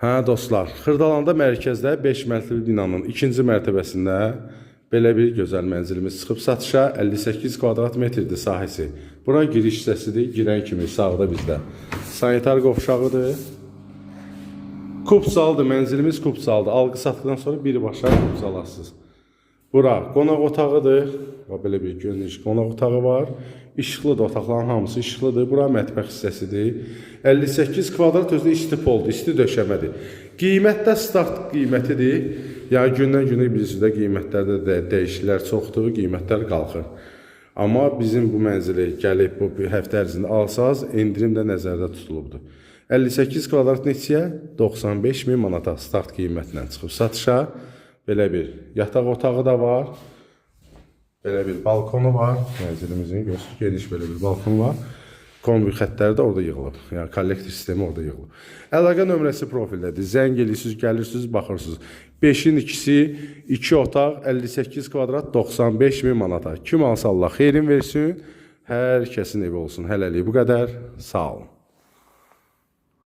Hə dostlar, Xırdalanda mərkəzdə 5 mərtəbəli binanın 2-ci mərtəbəsində belə bir gözəl mənzilimiz çıxıb satışa. 58 kvadrat metrdir sahəsi. Bura giriş hissəsidir. Girən kimi sağda bizdə sanitar qovşağıdır. Kupsaldır, mənzilimiz kupsaldır. Alqı-satqıdan sonra birbaşa kupsalasınız. Bura qonaq otağıdır. Belə bir geniş qonaq otağı var. İşıqlıdır, otaqların hamısı işıqlıdır. Bura mətbəx hissəsidir. 58 kvadrat özü isti poldur, isti döşəmədir. Qiymətdə start qiymətidir. Yəni gündən-günə bilirsiniz də qiymətlərdə də dəyişikliklər çoxdur, qiymətlər qalxır. Amma bizim bu mənzili gəlib bu həftə ərzində alsaz, endirim də nəzərdə tutulubdur. 58 kvadrat neçəyə? 95.000 manata start qiymətlə çıxıb satışa. Belə bir yataq otağı da var. Belə bir balkonu var. Mənzilimizin geniş belə bir balkonu var. Kombi xətləri də orada yığılıb. Yəni kollektor sistemi orada yığılıb. Əlaqə nömrəsi profildədir. Zəng edirsiniz, gəlirsiniz, baxırsınız. 5-in ikisi 2 otaq 58 kvadrat 95.000 manata. Kim alsa Allah xeyrin versin. Hər kəsin evi olsun. Hələlik bu qədər. Sağ olun.